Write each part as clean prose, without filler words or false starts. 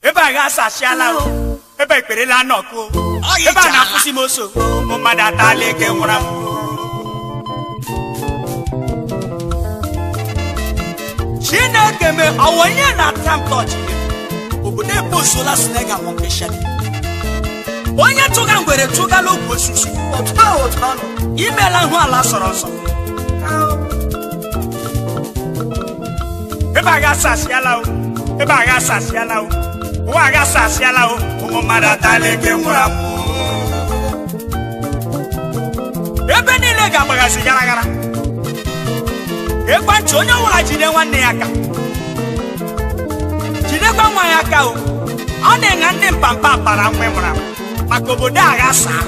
eba ga sasiala eba ikpere la nọkụ eba na kwụsị moso ụmụ mmadụ atala eke nwụrụ m Chineke me awonye na tam touch obodo eposola snega mo keshani onye tụga ngwere tụga l'ogwu osisi otu imela hụ ala sọrọ nsọ ebe aga sasiala o ebe aga sasiala o ụwa aga sasiala o ụmụ mmadụ atala eke nwụrụ m ebe niile ga-agbagasi gara gara ekwanchi onye ọwụla jide nwanne ya aka jidekwa nwa ya aka o ọ na-enye ndị mpampa kpara nwe mụrụ maka obodo agha saa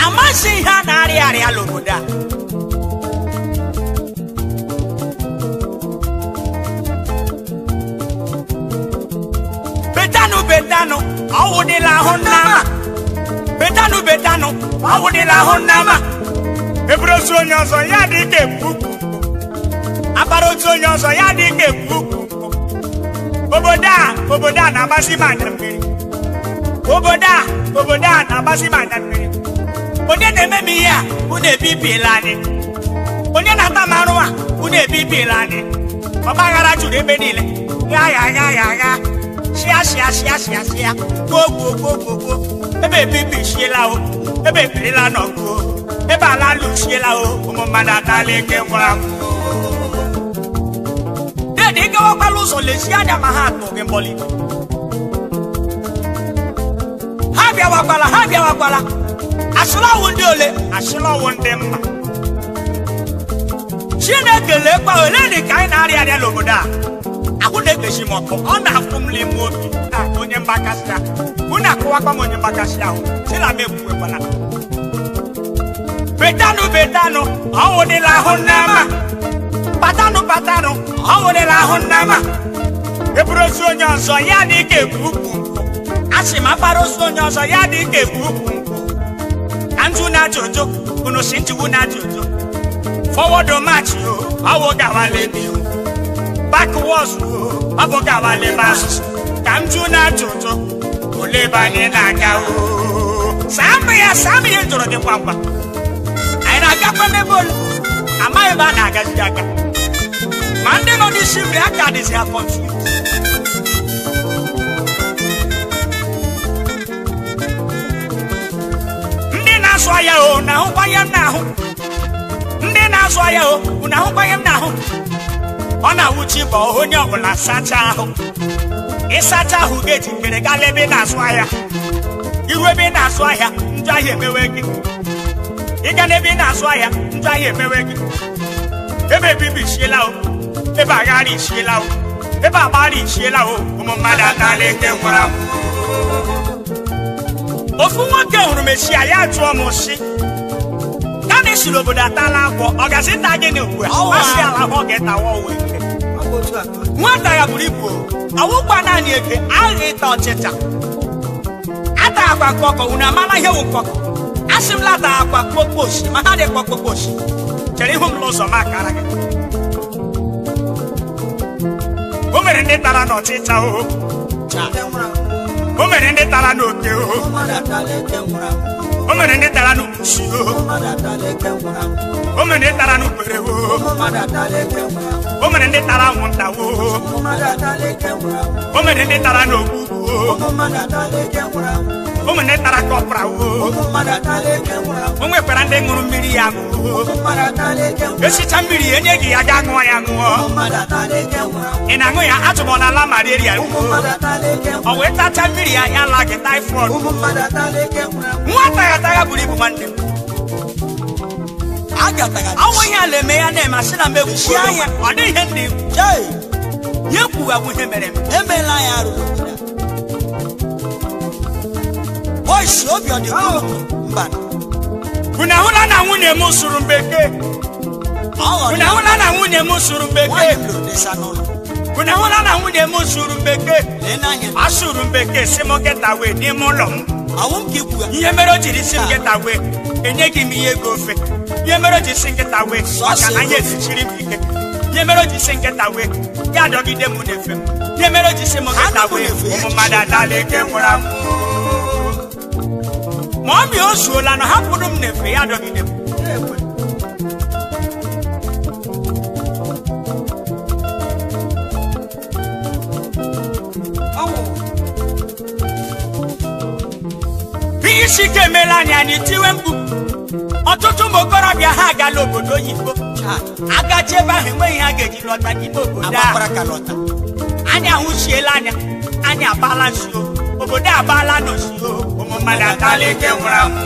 amasị ihe a na-arịa arịa n'obodo a betanụ ọwụdịla ahụ nnama betanụ ọwụdịla ahụ nnama eburu otu onye ọzọ ya dị ka ekwu abara otu onye ọzọ ya dị ka ekwu obodo a na-agbasi m anya mmiri obodo a na-agbasi m anya mmiri onye na-eme m ihe a unu ebibila anyị onye na-ata m arụ a unu ebibila anyị ọgbaghara juru ebe niile ya shia go ebe bibi shiela o ebe birila nọkụ ebe ala lụchiela o ụmụ mmadụ atala eke nwụrụ m dedị ike ọkpala ụzọ lezi anya ma ha atụ gị mbọli ha bịawakwala asịlọwụ ndị ole asịlọwụ ndị mma Chineke lekwa ole dị ka anyị na-arịa arịa n'obodo a ahụ na-ekpechi m ọkụ ọ na-akwụ m n'ime obi onye mgbakasị ahụ unu akụwakwa m onye mgbakasị ahụ sila m ekwuwekwala betanụ ọwụdịla ahụ nnama batanụ ọwụdịla ahụ nnama eburu ozu onye ọzọ ya dị ka ekwu ukwu asị m akpara ozu onye ọzọ ya dị ka ekwu ukwu ka ndụ na-ajụ ụjụ unu si njiwu na-ajụ ụjụ forward march ọwụ gawala ebe ihu backwards ọbụ gawala ebe asụsụ ka m jụ na-ajụ ụjụ ole ebe anyị na-aga saa m ihe jụrụ dị kwamkwa anyị na-agakwa n'ebe ole amaghị ebe a na-agazi aga ma ndị nọ n'isi nri aka dịzi ha confused ndị na-azụ ahịa na-ahụkwa ihe m na-ahụ ndị na-azụ ahịa na-ahụkwa ihe m na-ahụ ọ na-awụchi bụ onye ọbụla sacha ahụ ịsacha ahụ ga-eji nkere gala ebe ị na-azụ ahịa iru ebe ị na-azụ ahịa njọ ahịa emewe gị ịga n'ebe ị na-azụ ahịa njọ ahịa emewe gị ebe ebibi isiela ebe aghara isiela ebe agbara isiela ụmụ mmadụ atala eke nwụrụ m ofu nwoke hụrụ m esi ya jụọ m sị kama isi n'obodo atala akwọ ọ gazi nta gịnị ugbu a masị ala ọ ga-etawa ọwa ike nwata ya buru ibu ọwụkwa naanị eke agha ịta ọchịcha ata akwa nkọkọ unu amala ihe wụ nkọkọ asị m lata akwa kpokposhi ma ha dịkwa kpokposhi chere ihu m n'ụzọ m akara gị o mere ndị tara n'ọchịcha o mere ndị tara n'oke o mere ndị tara n'ukwusi o mere ndị tara n'ukpere o mere ndị tara anwụnta o mere ndị tara n'ogbugbu o mere ndị tara kọpra o nwekwara ndị ṅụrụ mmiri ya esicha mmiri enye gị ya ga ṅụọ ya ṅụọ ị na-aṅụ ya atụbọla ala malaria ọ wee tacha mmiri ya ya la gị taifọd nwata ya tagha buru ibu nwanne m ọnwụ ihe a na-eme ya na-eme asị na m egwuchi anya ọ dị ihe ndị ya kwuwa bụ ihe mere m emeela ya arụ oisi obi ọ dị mba unu ahụla na nwunye m sụrụ mbekee unu ahụla na nwunye m sụrụ mbekee unu ahụla na nwunye m sụrụ mbekee a sụrụ mbekee si m geta wee n'ime ụlọ m ihe mere o jiri si m geta wee enyeghị m ihe ego ofe Ye mere ji singeta we. Maka na ye chiri bike. Ye mere ji singeta we. Ya dogide mu nefe. Ye mere ji se mo geta we. Umu madada leke nwura mu. Mommy osuola no hapunu m nefe ya dogide mu. Shike melani ani tiwe mbu otutu mokorobia ha gala obodo oyibo agacheba enwe ihe agaji lọta n'ime obodo anya hụchiela anya abala nso obodo abala nso ụmụ mmadụ atala ike nwụrụ anwụ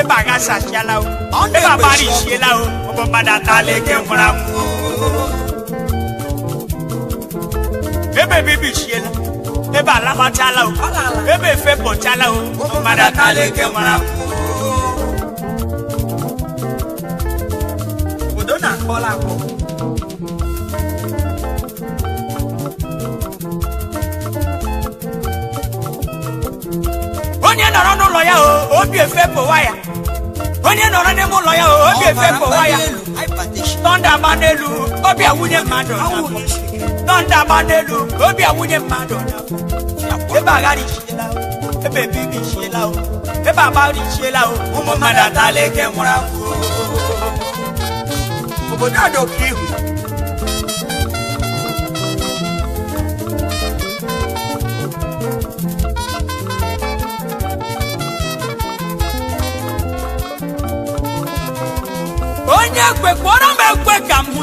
Ebaga sashiala o. Eba bari shiela o. Obo madata leke nwura mu. Ebe bibi shiela. Eba lama chala o. Ebe fepo chala o. Obo madata leke nwura mu. Odona kola ko. Onye nọrọ n'ụlọ ya obi efepo waya. Onye nọrọ n'ime ụlọ ya obi efepo waya. Tọnda ma n'elu obi awụnye mmadụ. Tọnda ma n'elu obi awụnye mmadụ. Ebe agharị shiela o. Ebe bibi shiela o. Ebe agbari shiela o. Ụmụ mmadụ atala eke nwụrụ anwụ. Obodo adọka ihu. Onye kwe kwara m ekwe ka m hụ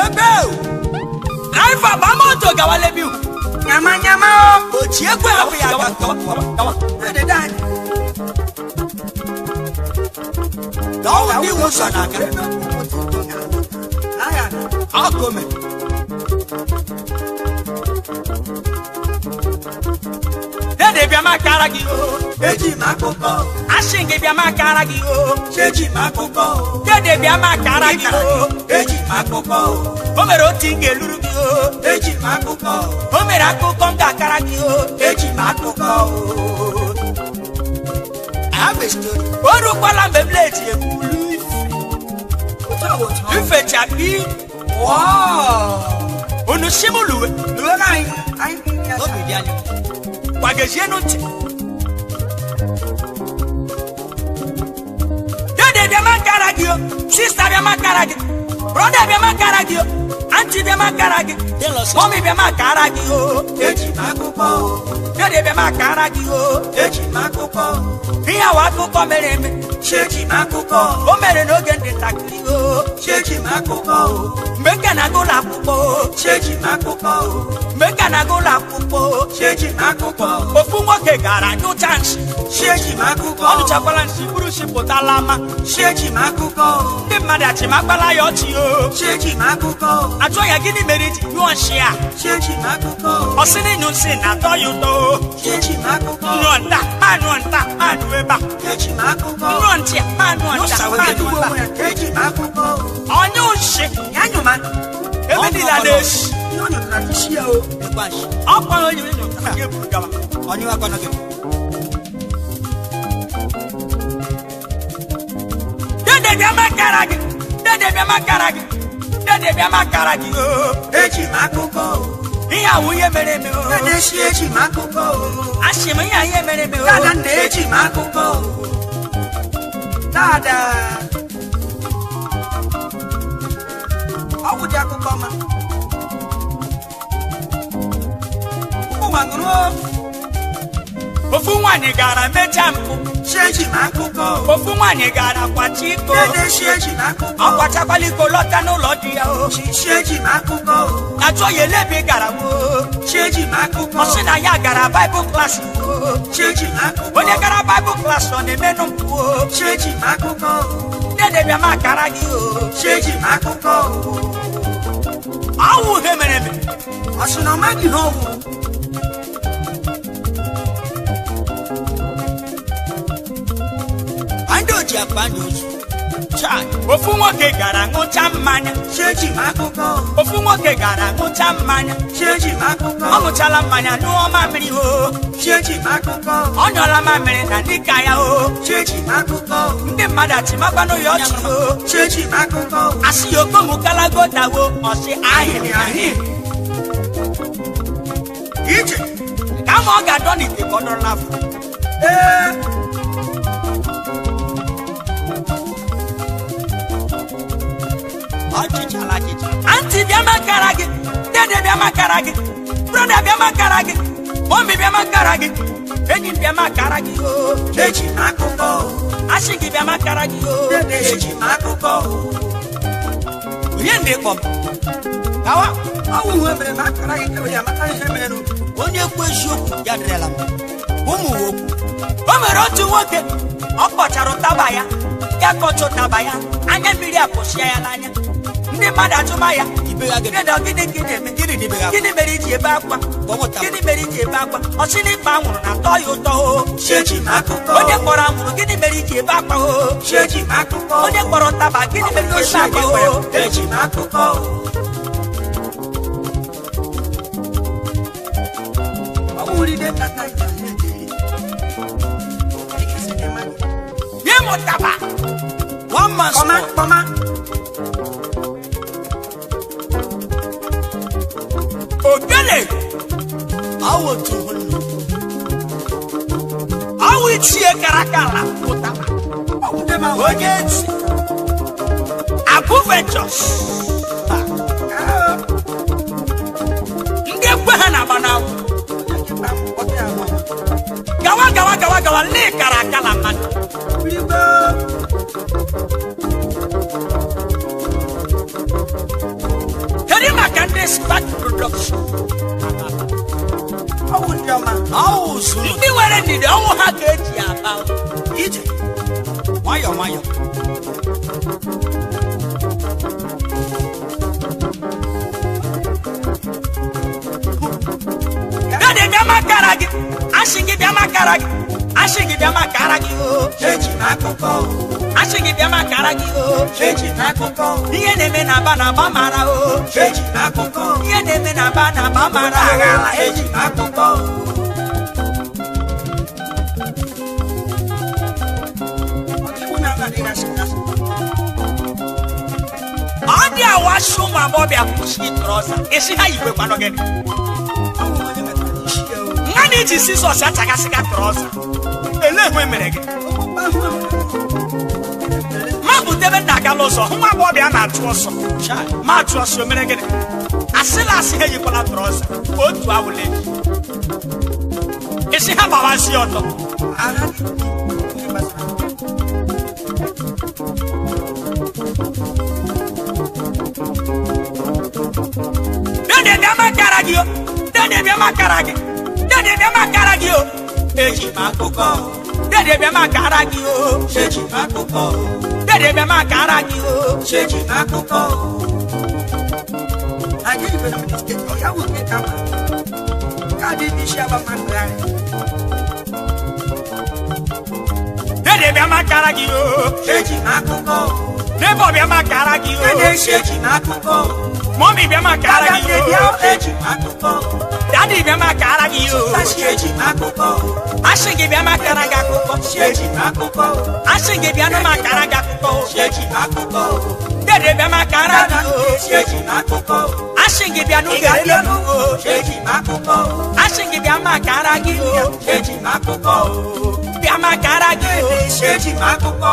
ebe driver ba moto gawale bi nyama ochi ekwe abụ ya gawa dawo bi wo so na ga akome dede bia makara gi eji makoko ashinge bia makara gi eji makoko dede bia makara gi eji makoko o mere otinge luru gi eji makoko o mere akoko ngakara gi eji makoko abesto oru kwala mbebleji ekulu ife chapi wow onu simuluwe luwe nai ai obi dia ni wagezie no ti dede bia makara gi sister bia makara gi brother bia makara gi auntie bia makara gi mommy bia makara gi eji makoko dede bia makara gi eji makoko iya wa akụkọ mere eme sheji makoko o mere n'oge ndị ntakịrị sheji makoko mgbe ka na gụlọ akwụkwọ sheji makoko mgbe ka na gụlọ akwụkwọ sheji makoko ofu nwoke gara nyụcha nsị sheji makoko ọ nụchakwala nsị bụrụ nsị pụtala ama sheji makoko ndị mmadụ achịmakwala ya ọchị sheji makoko ajụ ya gịnị mere ji nyụọ nsị a sheji makoko ọ sị na ịnyụ nsị na-atọ ya ụtọ sheji makoko nyụọ nta anyụọ nta anyụ ebe a sheji makoko nyụọ ntị anyụọ nta anyụ ebe a onye ushi yanyuma ebe niile na-eshi ọkwa onye onye wakwana gị dede bịa makara gị dede bịa makara gị dede bịa makara gị eji m akụkọ ihe awụ ihe mere eme na-eshi eji m akụkọ asị m ihe mere eme dada nna eji m akụkọ dada ọgwụ dị akụkọ ma ofu nwanyị gara mecha mpụ sheji m akụkọ ofu nwanyị gara kwacha iko ọ kwachakwala iko lọta n'ụlọ di ya sheji m akụkọ achọ ya elebi gara sheji m akụkọ ọ sị na ya gara Bible class sheji m akụkọ onye gara Bible class ọ na-emenụ mpụ sheji m akụkọ dede bịa makara gị sheji m akụkọ ọwụ he mere eme ọ sị na ọ maghị na ọwụ banyozu chai ofu nwoke gara ṅụcha mmanya Chechi akụkọ ofu nwoke gara ṅụcha mmanya Chechi akụkọ ọ ṅụchala mmanya ṅụọ mamịrị o Chechi akụkọ ọ nyọla mamịrị na dịka ya o Chechi akụkọ ndị mmadụ achịmakwanụ ya ọchị o Chechi akụkọ asị ya okomukalago dawo ọsị ahịrị ahịrị ije kama ọ ga-adọ n'ite ka ọ dọrọ n'afọ ọchịchala achịcha antị bịa makara gị dede bịa makara gị broda bịa makara gị mọmi bịa makara gị enyi bịa makara gị o Chechi akụkọ asị gị bịa makara gị o Chechi akụkọ onye ndị kpọm kawa ọwụ ihe mere na akara gị kewe ya maka ihe mere onye kwu eziokwu ya dịrịla m ụmụ okwu o mere otu nwoke ọ kpọchara ụtaba ya ya kọcha ụtaba ya anya mmiri apụsịa ya n'anya ndị mmadụ ajụma ya gịnị mere iji ebe akwa gịnị mere iji ebe akwa ọsị n'ikpe anwụrụ na-atọ ya ụtọ o Chechi akụkọ onye kpọrọ anwụrụ gịnị mere iji ebe akwa o Chechi akụkọ onye kpọrọ ụtaba gịnị mere iji ebe akwa o Chechi akụkọ ọwụride kata nye m ụtaba one man kọma small. kọma ogene awotu awo ichie karakara ụtaba onye eti Agụ Ventures ndị ekwe ha na-agba n'awụ gawa ndị kara aka na mmadụ kedu maka ndị Spark Production ndị nwere ndidi ọnwụ ha ka eji aba ije nwayọ nwayọ dede bịa makara gị asị gị bịa makara gị asị gị bịa makara gị o Chechi akụkọ asị gị bịa makara gị o Chechi akụkọ ihe na-eme na aba na aba mara o Chechi akụkọ ihe na-eme na aba na aba mara aghala Chechi akụkọ ọ dị awasị ụmụ agbọbịa kwụsị trọza esi ha yikwekwanụ gị nga na iji Sizọs achagasịga trọza ele ekwe mere gị ma butebe nna aga n'ụzọ nwa agbọbịa na-achụ ọsọ ma achụ ọsọ mere gịnị asịla asị ha eyikwala trọza otu awụle esi ha gbawazie ọtọ dede bịa makara gị o dede bịa makara gị dede bịa makara gị o Chechi akụkọ dede bịa makara gị o Chechi akụkọ dede bịa makara gị o Chechi akụkọ anyị nwere mistake ọ ya nwoke kama kaadị dị isi agba mmadụ dede bịa makara gị o Chechi akụkọ nebo bịa makara gị o dede Chechi akụkọ mọmi bịa makara gị o Chechi akụkọ dadi bịa makara gị o Chechi akụkọ asị gị bịa makara gị akụkọ Chechi akụkọ asị gị bịa nụ makara gị akụkọ Chechi akụkọ dede bịa makara gị o Chechi akụkọ asị gị bịa nụ gere nụ o Chechi akụkọ asị gị bịa makara gị o Chechi akụkọ bịa makara gị o Chechi akụkọ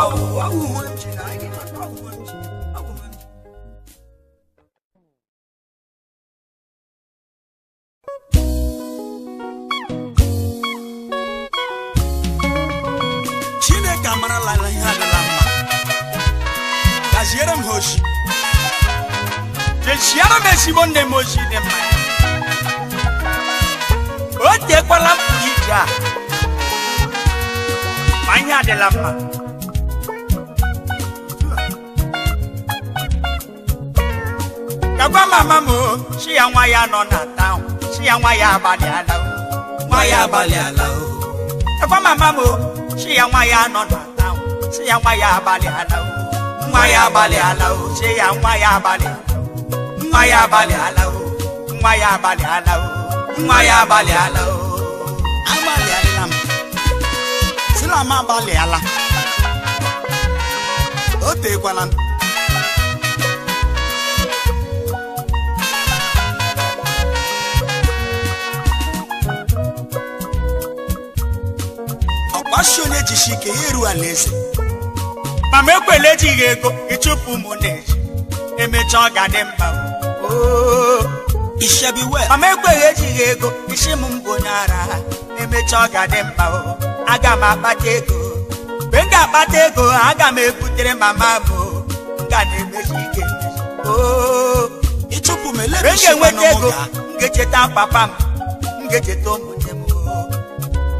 Chineke amarala ihe adịla mma gaziere m ha oshi jechiara m ezigbo nne m ozi dị mma o tekwala m pụrụ ije a ma ihe adịla mma gagwa mama m si ya nwa ya nọ na taụn si ya nwa ya abalị ala nwa ya abalị ala o gagwa mama m si ya nwa ya nọ na taụn si ya nwa ya abalị ala o nwa ya abalị ala o si ya nwa ya abalị nwa ya abalị ala o nwa ya abalị ala o nwa ya abalị ala o abalị ala m sila m abalị ala o tekwala m ọkpashi onye jishi ike ya eru alaeze mama ekwele ejighị ego ịchụpụ m na-eji emechaa ọ ga-adị mma ishebi we mama ekweghị ejighị ego isi m mbụ onye ara emechaa ọ ga-adị mma aga m akpata ego mgbe m ga-akpata ego aga m ebutere mama m ga na-emechi ike ịchụpụ m mgbe m ga-enweta ego m ga-echeta papa m ga-echeta ụmụnne m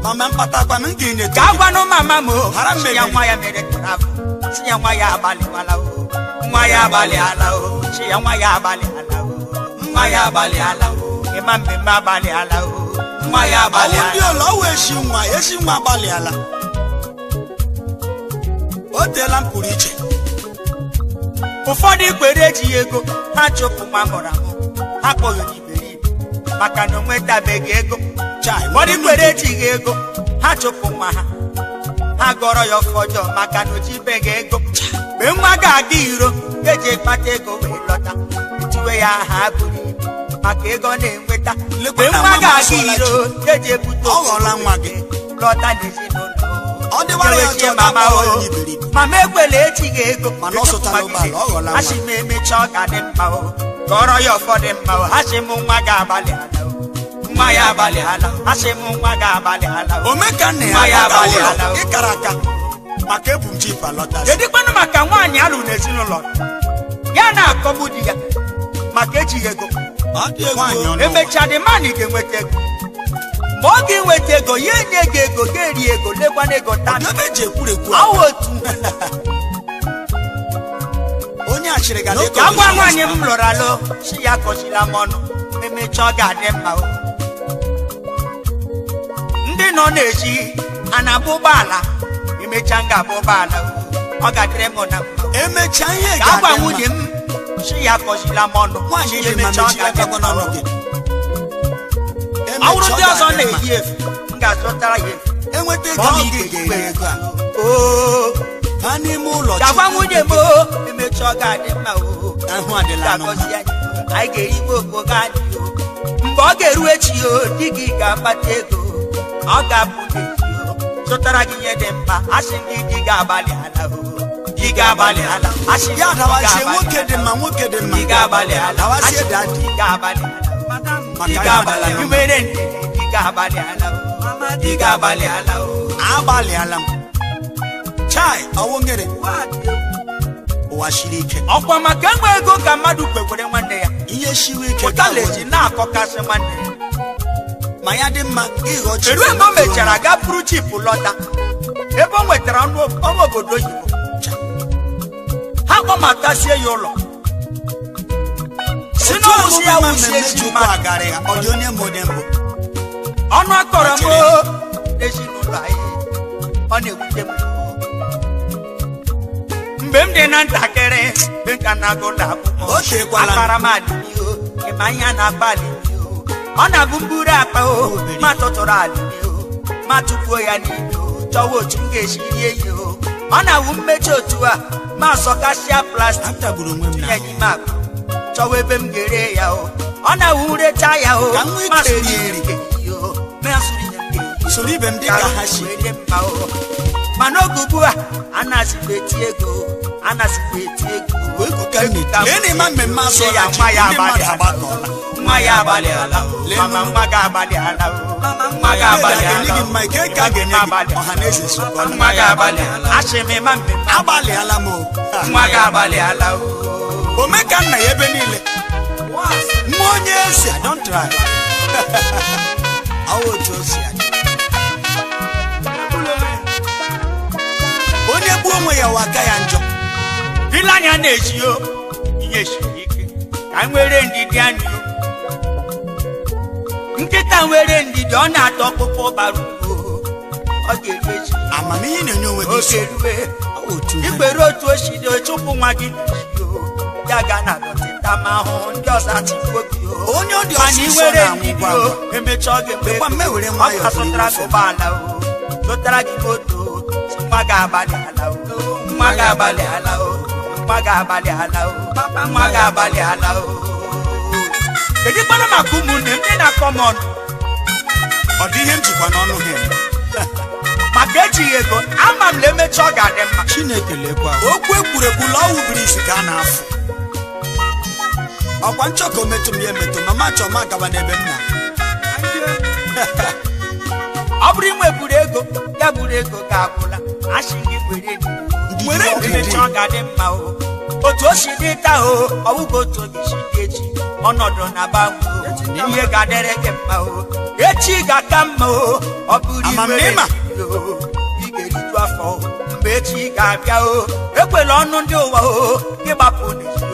mama mkpatakwa m ga-enye ka agwanụ mama m Hara si ya nwa ya mere trafụ si ya nwa ya abalịwala nwa ya abalị ala si ya nwa ya abalị ala nwa ya abalị ala ịma mmemme abalị ala nwa ya abalị ala ndị ụlọ ọwụ esi nwa abalị ala o teela m pụrụ iche ụfọdụ ikwere ejighị ego ha chụpụ nwa mụrụ amụ ha kpọghị iberibe maka na o nwetabeghị ego ụfọdụ ikwere ejighị ego ha chụpụ nwa ha gọrọ ya ọfọjọ maka na o jibeghị ego mgbe nwa ga-aga iro eji ekpata ego wee lọta etiwe ya aha bụrụ ibu maka ego na-enweta mgbe nwa ga-aga iro eji ebute ọghọla nwa gị lọta n'ezinụlọ ọ dịwara ya ọjọọ mama ga-akpọ iberibe mama ekwela ejighị ego mana ọ sụtara ụgbọala ọ ghọla nwa asị m emecha ọ ga-adị mma gọrọ ya ụfọdụ mma asị m nwa ga-abalị ala nwa ya abalị ala asị m nwa ga-abalị ala omekanne nwa ya abalị ala ịkara aka maka ebu m jip alọta kedụkwanụ maka nwaanyị alụ n'ezinụlọ ya na-akọgbu di ya maka ejighị ego emechaa dị mmadụ ga-enweta ego ma ọ ga-enweta ego ya enye gị ego ga-eri ego lekwana ego taa ebe eji ekwurekwu ọwụ otu onye achịrị ga ka agwa nwaanyị m lụrụ alụ si ya kọchila m ọnụ emechaa ọ ga-adị mma ndị nọ na-eji a na-abụ ụgbọala emechaa m ga-abụ ụgbọala ọ ga-adịrị m na mma emechaa ihe ka agwa nwunye m si ya kọchila m ọnụ nwaanyị emechaa ọ ga-adị mma ọwụrụ ndị ọzọ na-eyi efu m ga-azụtara ya efu enweta ego ọ ọ ga-eji ga-ege ego a ha n'ime ụlọ gagwa nwunye m emechaa ọ ga-adị mma ahụ adịla anụ ga-agọzi anyị anyị ga-erigbo okpo ga-adị mgbe ọ ga-eru echi di gị ga-akpata ego ọ ga-abụ n'echi zụtara gị ihe dị mkpa asị gị di ga-abalị ala di ga-abalị ala asị ya dawazie nwoke dị mma nwoke dị mma di ga-abalị ala dawazie dadi di ga-abalị ala maka di ya ga-abalị abalị ala nwere ndidi di ga-abalị ala di ga-abalị ala agbalịala m chai ọwụ ngere ụwa shiri ike ọkwa maka enwe ego ka mmadụ kwekwere nwanne ya ihe shiwe ike pụtala eji na-akọkasị nwanne ya ma ya dị mma ịghọ chi kedu ebe o mechara gaa buru chipụ lọta ebe o nwetara ọnụ obodo oyibo ha kpọmatasie ya ụlọ si n'ọwụsi ya wụsi ezi mmadụ agara ya ọ dị onye mbụ ọnụ akọrọ m ezinụlọ anyị ọ na-ewute m mgbe m dị na ntakịrị dị ka na-agụ ụlọ akwụkwọ o tekwala akpara m adịghị ịma ihe a na-akpa adịghị ọ na-abụ mburu akpa ma tụtụrụ adịghị ma tụfuo ya n'ime chọwa otu m ga-esi rie ya ọ na-awụ mmechi otu a ma sọkasịa plastik tagburu onwe m tinye n'ime akpa chọwa ebe m ga-ere ya ọ na-awụ nrecha ya Ka m nwee ma ike sụrụ eri. ya soro ibe m dị ka ha si dị mma mana oge ugbu a anazikwa eti ego ego ka lee na ịma mmemme azụ ya nwa ya ndị mmadụ abalị agbakọọla nwa ya abalị ala mama nwa ga-abalị ala nwa ga-abalị ala ga-enye gị mma ike ka a ga-enye gị ọha na eze sokwa nwa ga-abalị ala asị m ịma mmemme agbalịala m nwa ga-abalị ala omekanna ya ebe niile nwa onye eze don't try awa otu o si adị onye gbuo onwe ya wa aka ya njọ ile anya na-eji ihe siri ike ka nwere ndidi anyị nkịta nwere ndidi ọ na-ata ọkpụkpụ bara ugbo ọ ga-eji amamihe na-enye onwe gị oge rue otu igbere otu oshidi ochụpụ nwa gị ya ga na dọtịta ma hụ ndị ọzọ atịkwo gị onye ọ dị mana ọsịsọ iwere na ndidi ngwa emecha oge mgbe Ekwa mmewere nwayọọ ọ zụtara gị ụgbọala zụtara gị moto nwa ga-abalị ala nwa ga-abalị ala nwa ga-abalị ala nwa ga-abalị ala kedu kpara maka ụmụnne ndị na-akọm ọnụ ọ dị ihe m jikwa n'ọnụ ha maka ejighị ego ama m na emecha ọ ga-adị mma Chineke lekwa okwu ekwurekwu la ọwụ biri isi ka a na-afụ ọkwa nchọka ometụ m ya emetụ mama chọọ ma gaba n'ebe m na ọ bụrụ inwe buru ego ya buru ego ga-agwụla asị gị were emecha ọ ga-adị mma otu o si dị taa ọ bụghị otu oge si dị echi ọnọdụ na-agbanwe ihe ga-adịrị gị mma echi ga-aka mma ọ bụrụ ị ga-eriju afọ mgbe echi ga-abịa ekwela ọnụ ndị ụwa ịgbapụ n'ezi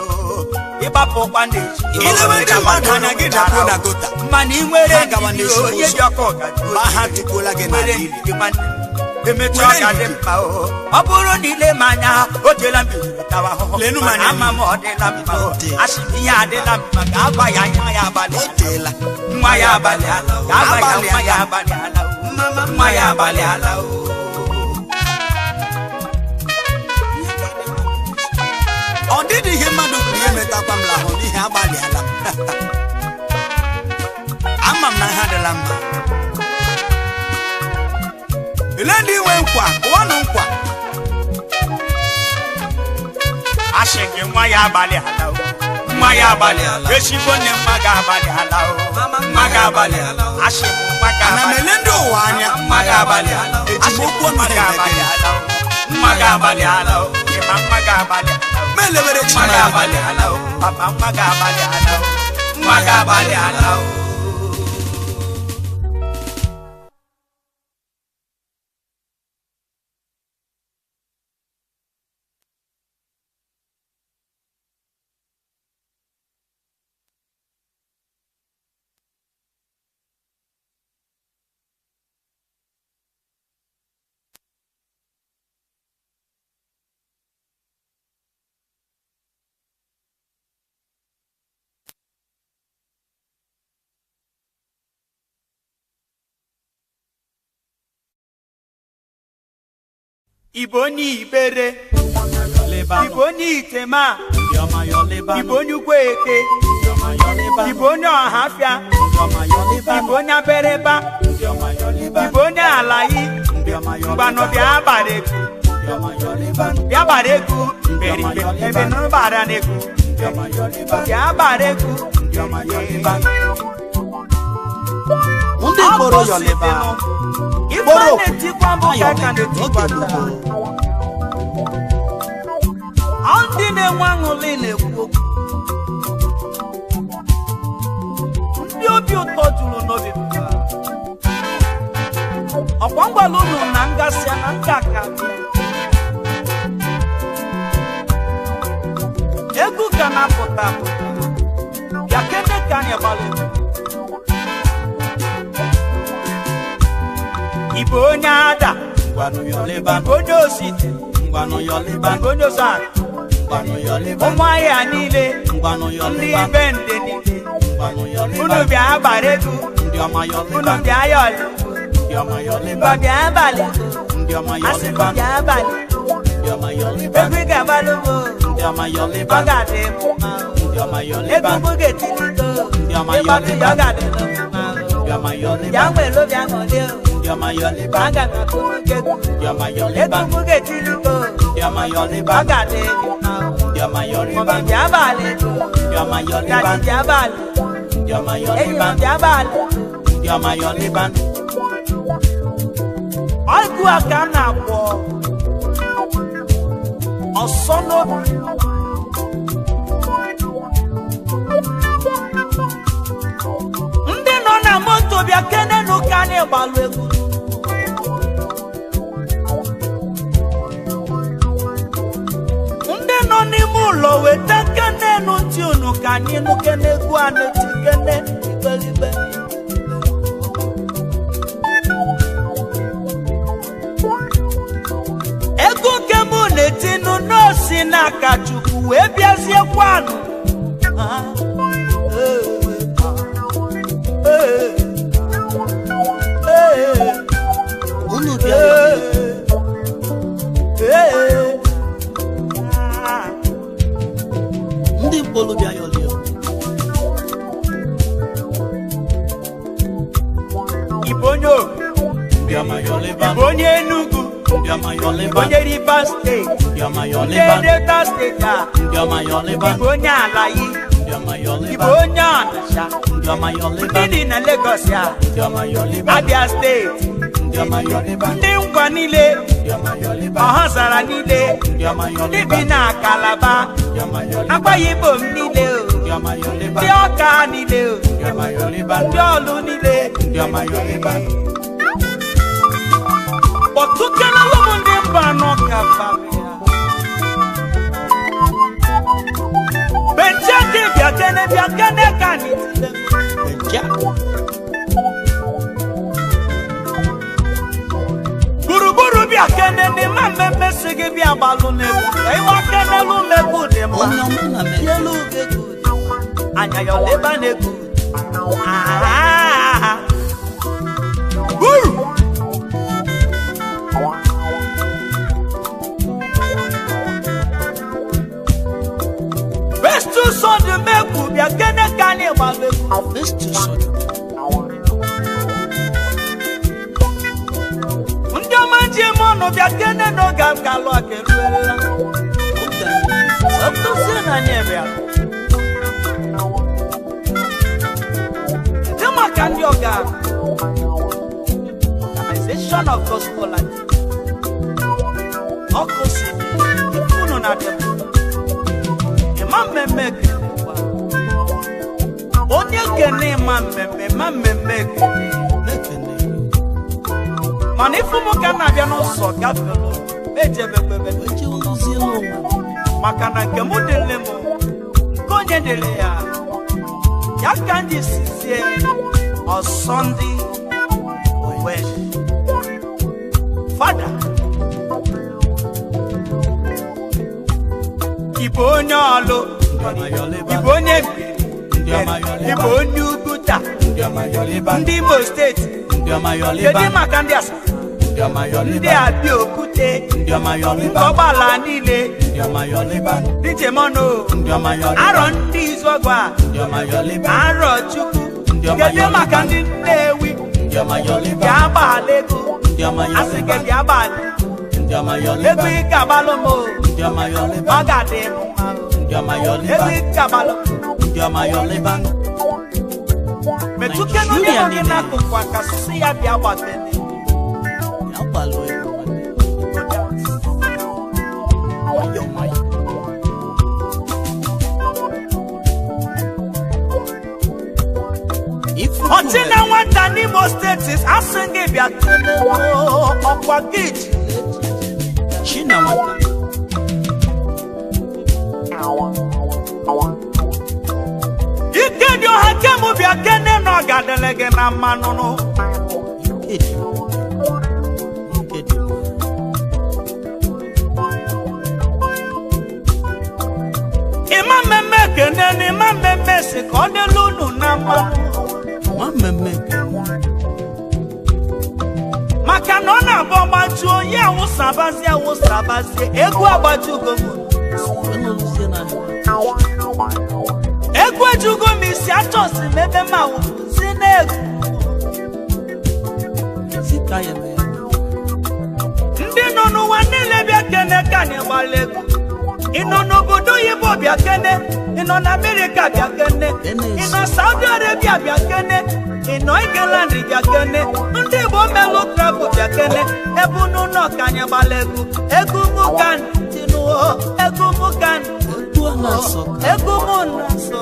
ịgbapụkwa n'ezi ilewe ndị mmadụ anya gị dapụ na gota mana ị nwere onye dị ọkụ ma ha tụkwuola gị na ili emecha ọ ga-adị mma ọ bụrụ na ile m anya o jeela mbiri tawa ahụhụ Lenu m anya ama m ọ dịla mma asị m ihe adịla mma ga-agba ya nwa ya abalị o teela nwa ya abalị ala ga-agba ya nwa ya abalị ala nwa ya abalị ala ọ dịghị ihe mmadụ kwuru ihe metakwa m lahụ n'ihe agbalịala m ama m na ha adịla mma ele ndị inwe nkwa kụwanụ nkwa asị gị nwa ya abalị ala nwa ya abalị ala ezigbo nne mma ga-abalị ala mma ga-abalị ala asị m nwa ana m ga-abalị ele ndị ụwa anya mma ga-abalị ala eji m okwu ọnụ mma ga-abalị ala mma ga-abalị ala ịma mma ga-abalị ala ma elewere chi nwa m anya ga-abalị ala papa nwa ga-abalị ala nwa ga-abalị ala Ibo onye ibere Ibo onye itema Ibo onye ugwu eke Ibo onye ọhafịa Ibo onye abereba Ibo onye alayi mgbanụ bịa gbara egwu bịa gbara egwu mberibe ebe nụrụ gbara n'egwu bịa gbara egwu ndị kpọrọ yọlịba Ife na-etikwa mbụ ka aka na-etikwa taa ndị na-enwe aṅụrị na-ekwu okwu ndị obi ụtọ juru n'obi ọkwa ngwala unu na ngasịa na nka aka egwu ka na-apụta ya kene ka anyị gbalị Ibo onye ada Ibo onye osite Ibo onye osara ụmụahịa niile ndị ebe nde niile unu bịa gbara egwu unu bịa yọlị bịa abalị asị m bịa abalị egwu ị ga-agbalụ m ọ ga-adị mma egwu m ga-etiligo ịgbapụ ya ọ ga-adị mma ya nwere obi aṅụrị aga m akụrụ gị egwu m ga-etiligo ọ ga-adị mma bịa abalị dadị bịa abalị enyi m bịa abalị ọgwụ a ka a na-agwọ ọsọ n'obi ndị nọ na moto bịa kene n'ụka anyị gbalụ egwu ndị nọ n'ime ụlọ weta kene n'uti unu ka anyị nụ kene egwu a na-eti kene iberibe ego nke mụ na si n'aka Chukwu wee bịaziekwanụ unu bịa ndị mkpọrọ bịa yọlịọ Ibo onye Ogun, Ibo onye Enugu, onye Rivers State, onye Delta State a, Ibo onye Alayi, Ibo onye Onitsha, ndị dị na Lagos a, Abia State, ndị Ngwa niile, Ọhazara niile, ndị bi na Calabar, Akwa Ibom niile, ndị Ọka niile, ndị Ọlụ niile. Ọtụkena lụmụ ndị mba nọ ka famịa Benja dị bịa kene ka anyị tile Benja Gburugburu bịa kene ndị ma mmemme si gị bịa gbalụ n'egwu Ịwa kene lụ megwu dị mma Yelu ugegwu Anya ya oleba n'egwu Guru Festus on the meku bia kene kane babeku Festus Ndio manje mono bia kene no gam galo akeruela Santos na nyebia Tema kandio ga Organization of Gospel Life Okosi Ifuno na demo Mameme Onye kene mameme Mana ifu mo kana bia no so gafelo ejebebebe eji uzilo maka na nke mu dele mo konye dele ya kanji sisie on Sunday when Father Ibo onye Olu, Ibo onye Ibo onye Uguta, ndị Imo Steeti, kedu maka ndị Asa, ndị Abeokuta, ndị Ọgbala niile, ndị Jemono, arọ ndị Izọgwa, arọ Chukwu, kedu maka ndị Nnewi, bịa gbala ego, asị gị bịa gbala ego ike agbalomo Magade Ebi kabalo Metuke no ni na kwa kasisi ya bia watene Ya balo Otina wanta ni Imo State is asenge bia tene okwa gate China wanta Ike dio hakemu bia kene no gadelege na manunu Imameme kene ni imameme si kode lunu na mameme kene Maka no na bomba chuo ya usabazi egu abaju gomu Egu ejugo mi si achosi mebe ma wu si na egu Sika ya me Ndi no nuwa nile bia kene kane walegu Ino nobodo yibo bia kene Ino na America bia kene Ino Saudi Arabia bia kene Ino England bia kene Ndi bo melo travel bia kene Ebu nuno kanye walegu Egu mukan tinuo Egu mukan Egu munaso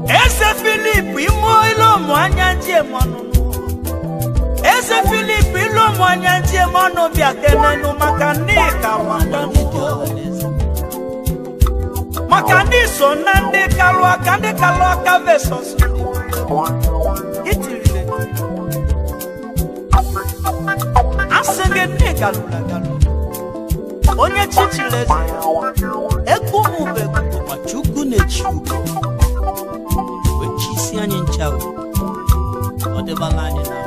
Ese Philip imo ilo mwanyanjie mwanunu Ese Philip ilo mwanyanjie mwanu bia kenenu makanika mwandanu Makaniso nande kalwa kande kalwa kavesos Itilile. Asenge ne galula galu. Onye chichileze. Eko mube kutoka chuku ne chuku. Wechisi anyị nchawo. Odebalani na.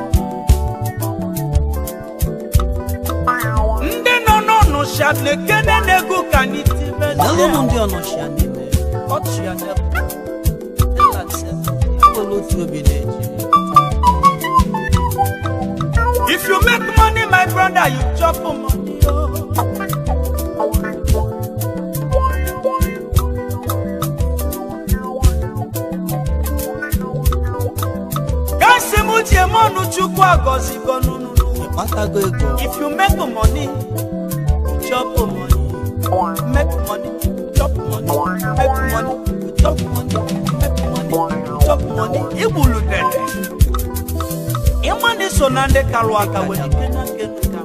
Ndị nọ n'ọnụsha na-ekene n'ego ka anyị tibe. N'elu ndị ọnụsha n'ime. Ọchị ya n'ebe. If you make money, my brother, you chop money. If you make money, chop money. Make money, chop money. Make money, chop money. Make money, chop money. Ibulu dede. Imani sonande kalwaka weni kena kena.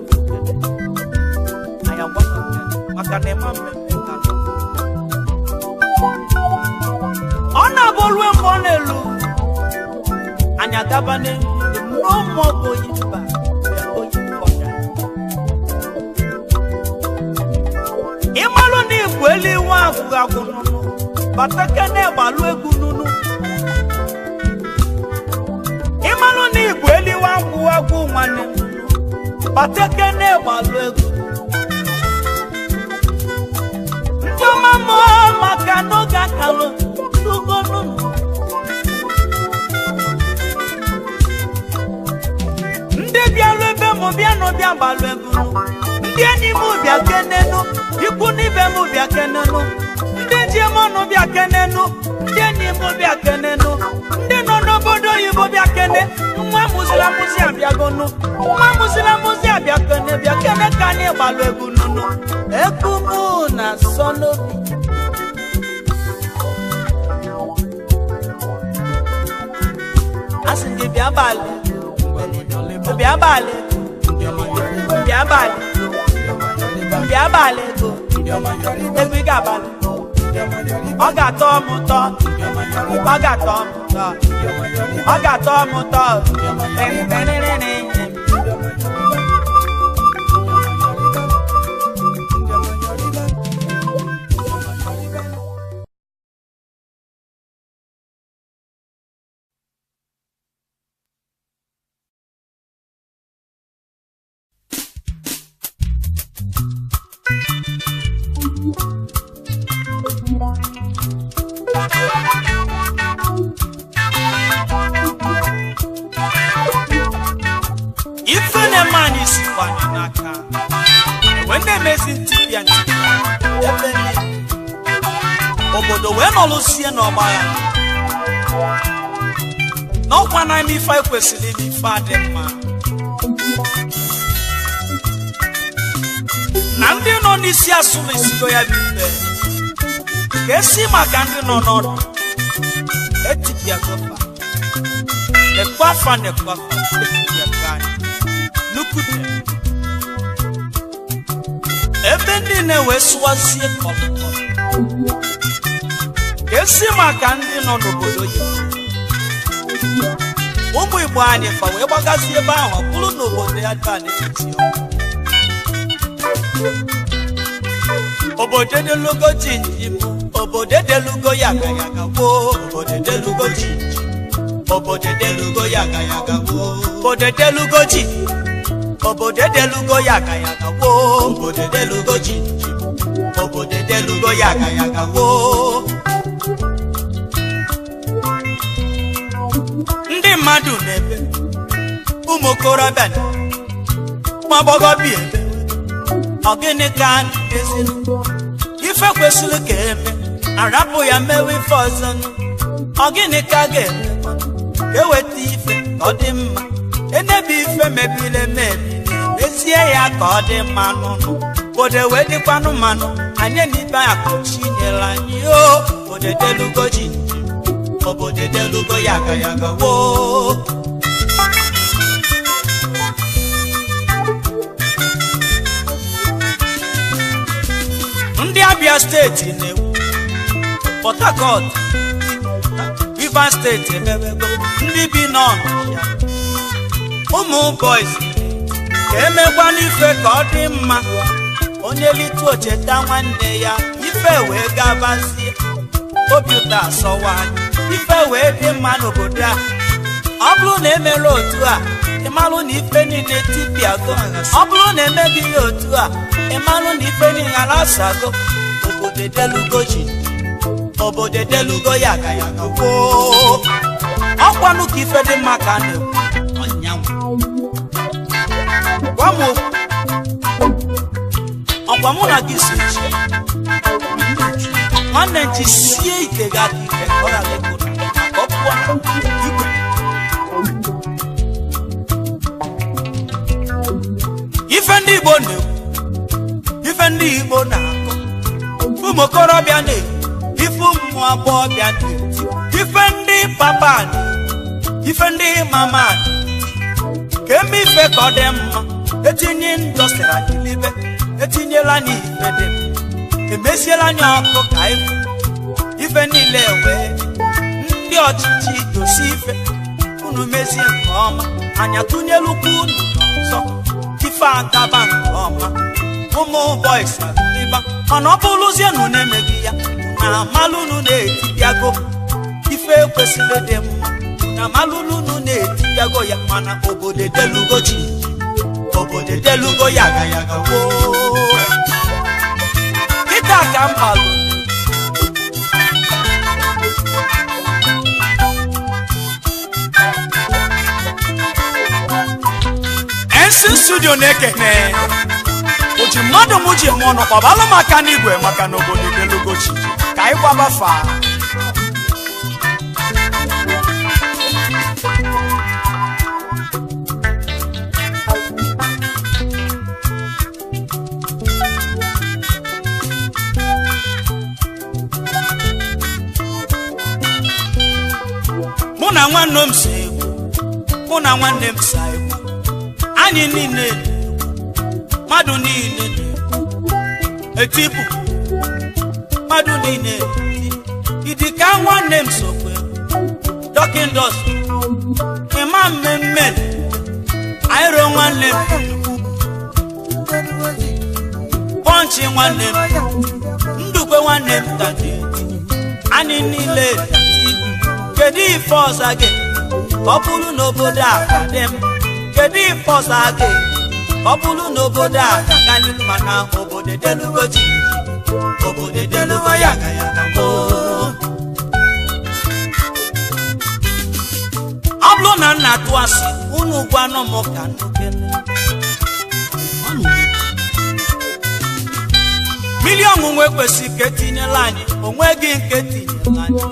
Ayawaka makanema mbeka. Ona bolwe monelu. Anyagabane no more going back. Imalo ni kweli wa kugakununu. Batakene balu egununu. Imalo ni kweli wa kugakumane. Batakene balu egununu. Njoma mo makano gakalo tugonunu. Nde bialebe mo biano biambalu egununu. Ndieni mu bia kenenu, ikuni be mu bia kenenu. Ndije mono bia kenenu, ndieni mu bia kenenu. Ndino no bodo yibo bia kene, mwa musila musi abia gonu. Mwa musila musi abia kene kane balu egununu. Ekumu na sonobi. Asingi bia bale, bia bale, bia bale. Biabale go, ebi gabale go. Oga to muto, oga to muto, oga to muto. Obodo we no lo sie no ba ya. No kwa na mi fa kwesili mi fa dem ma. Na ndị nọ n'isi asụ n'esigo ya bibe. Kesi maka ndị nọ n'ọdụ. Etipia kofa. Nekwafa etipia kani. Nukute. Ebe ndị na-ewe sụwazie kọlụkọlụ. Kesi maka ndị nọ n'obodo ya. Ụmụ Igbo anyị fa wee gbagazi ebe ahụ bụrụ n'obodo ya dị n'etiti. Obodo de lugo jinji, obodo de lugo yaga yaga wo, obodo de lugo jinji, obodo de lugo yaga yaga wo, obodo de lugo jinji, obodo de lugo yaga yaga wo, obodo de lugo jinji, obodo de lugo yaga yaga wo. Ndị mmadụ n'ebe, ụmụ okorobịa, ụmụ agbọghọ bi ebe. Ogini kan ezinu ife kwesịrị ka eme arapụ ya mewe ife ọzọ. Ogini ka ga-eme eweta ife ka ọ dị mma, enebe ife mebiri emebi ezie ya ka ọ dị mma n'ụnụ. Obodo wee dịkwanụ mmanụ anyị n'ibe akụchi nyere anyị o. Obodo delugo jinji, obodo delugo yaga yaga wo. Abia State in Port Harcourt, Rivers State emebego ndị bi n'Ọnịcha ụmụ boys ka emekwa n'ife ka ọ dị mma onye litu ocheta nwanne ya ife wee gabazie obi ụtọ asọwa ife wee dị mma n'obodo a ọ bụrụ na emere otu a ịmalụ na ife niile tipiago ọ bụrụ na emeghị ya otu a ịmalụ na ife niile alasago obodo edelugo ji obodo edelugo ya ga ya gboo ọkwanụ ka ife dị mma ka a na-ekwu ọnyanwụ gwa m ọkwa mụ na gị so chi nwanne nchi sie ike ga aka ike ka ọ ghara ịkụ ka ọ pụọ na igwe ife ndị Igbo na-ekwu ife ndị Igbo na-akọ ụmụ okorobịa na-ekwu ife ụmụ agbọghọbịa na-eti ife ndị papa na ife ndị mama ka eme ife ka ọ dị mma etinye indọstrị adịlibe etinyela anyị ife dị emeziela anyị ọkụ ka ife niile wee ndị ọchịchị dosi ife unu mezie nke ọma anya tụnyelukwu unu ọzọ ife agaba nke ọma ụmụ boys adịliba mana ọ bụrụzie na unu emeghị ya na amalụnu na-etibịago ife ekwesịrị dị mma na amalụnu na-etibịago ya mana obodo edelugo chi obodo edelugo yaga yaga woo kita ka mbalụ NC Studio na-ekene oji mmadụ mụ ji eme ọnụ kpabalụ maka n'igwe maka na obodo edelugo chi ka anyị gbabafa mụ na nwanne m si egwu mụ na nwanne m sa egwu anyị niile mmadụ niile etipu mmadụ niile idika nwanne m sokwe dọkịndọs ịma mmemme ayịrọ nwanne m pọnchị nwanne m ndukwe nwanne m tadị anyị niile kedu ife ọza gị ọ bụrụ n'obodo a ka dị m kedu ife ọza gị ọ bụrụ n'obodo a ka n'ilu mana obodo edelugo ji obodo edelugo ya ga ya gboo ọ bụrụ na nna atụ asị unu gwanụ m ka nnukene milion nwe kwesịrị ka etinyela anyị onweghị nke tinyela anyị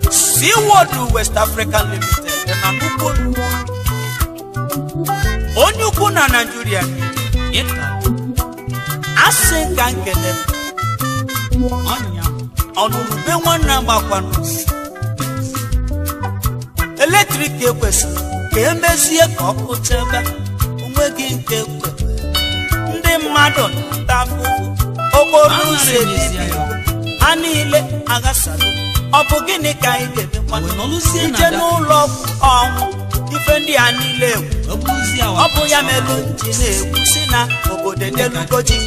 Seaworld West African Limited na nnukwu onye ukwu na Nigeria asị ka nkele ọnụnube nwanne agbakwanụ eletrik ekwesịrị ka emezie ka ọkụ chebe onweghị nke kwe ndị mmadụ na-ata afụfụ okporo ụzọ ebibi ha niile aghasara ọ bụ gịnị ka anyị ga-emekwa ije n'ụlọ ọnwụ ife ndị a niile egwu ọ bụ ya melụ nji na-ekwu si na obodo edelugo ji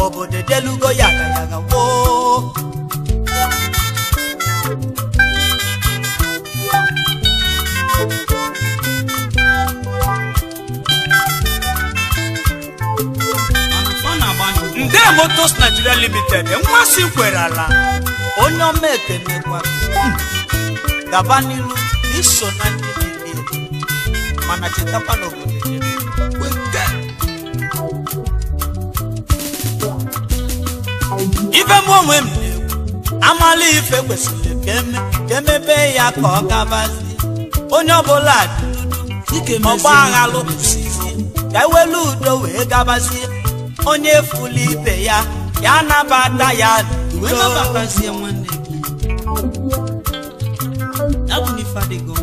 obodo edelugo yaga yaga woo Nde Motors Nigeria Limited mmasị kwere ala onye ọma ekenekwa gaba n'ilu iso na ndị niile mana chetakwa n'obodo ife m onwe m na-ekwu amala ife kwesịrị ka emebe ya ka ọ gabazie onye ọbụla ọgba aghalụ ka ewelu udo wee gabazie onye efuli ibe ya ya nabata ya nabatazie nwanne gị abụ n'ife adịgo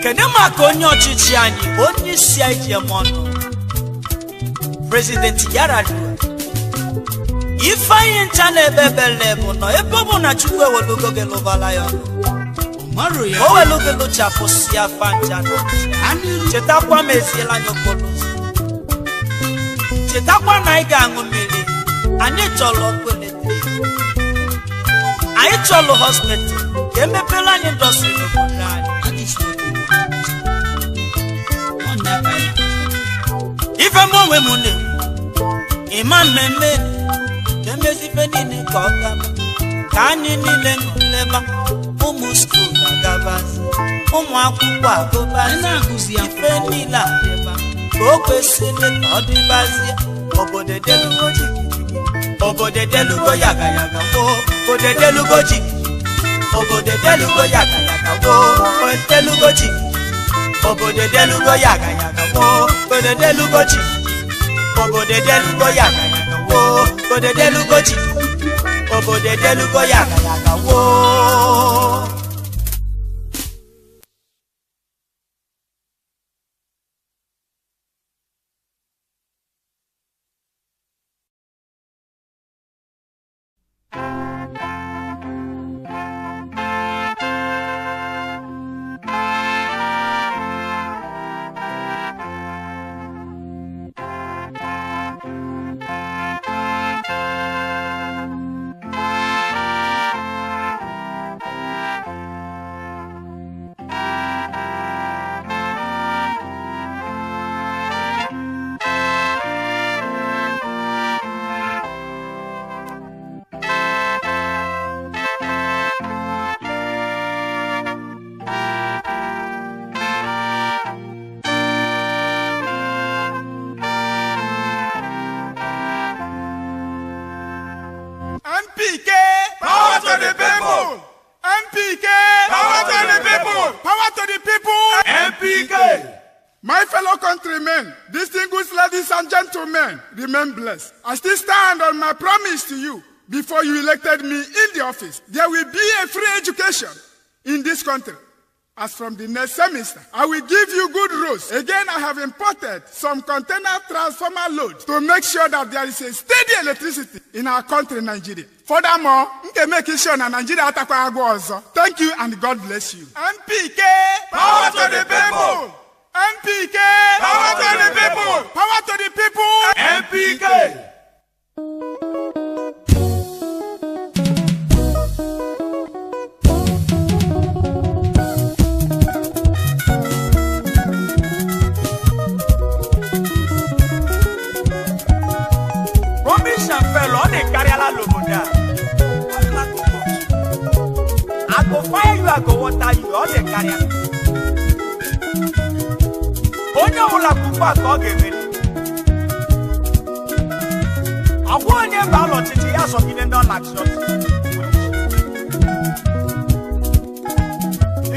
Kedema konyo chichiani onye si aije mono President Yar'Adua Ifeanyi nchane bebele bono ebobo na chukwe welugo gelovala yo Maru ya o welugo lo chafosi afanjana chetakwa meziela nyokolo chetakwa na iga angu mmiri anyị chọrọ kwelete anyị chọrọ hospital emepela anyị industry n'obodo anyị ife m onwe m ne ịma mmemme emezife niile ka ọ gaba ka anyị niile nọ nleba ụmụ skuul agabazi ụmụ akwụkwọ agụbazi ife niile adịba ka o kwesịrị ka ọ dịbazie obodo delugo ji obodo delugo yaga yaga wo obodo delugo ji obodo delugo yaga yaga wo obodo delugo ji obodo delugo yaga yaga wo obodo delugo ji obodo delugo yaga yaga wo obodo delugo ji obodo delugo yaga yaga wo MPK, power to the people. MPK, power to the people. Power to the people. MPK. My fellow countrymen, distinguished ladies and gentlemen, remain blessed. I still stand on my promise to you before you elected me in the office. There will be a free education in this country. As from the next semester, I will give you good roads. Again, I have imported some container transformer loads to make sure that there is a steady electricity in our country, Nigeria. Furthermore, make sure that Nigeria also. Thank you and God bless you. MPK, power to the people. MPK, power to the people. Power to the people. MPK. I go fire you, I go water you, all the carrier. Onye wula kupa ka ọ ga-emeri. Agwa onye mba ụlọ ọchịchị ya sọgide ndị ọla chọt.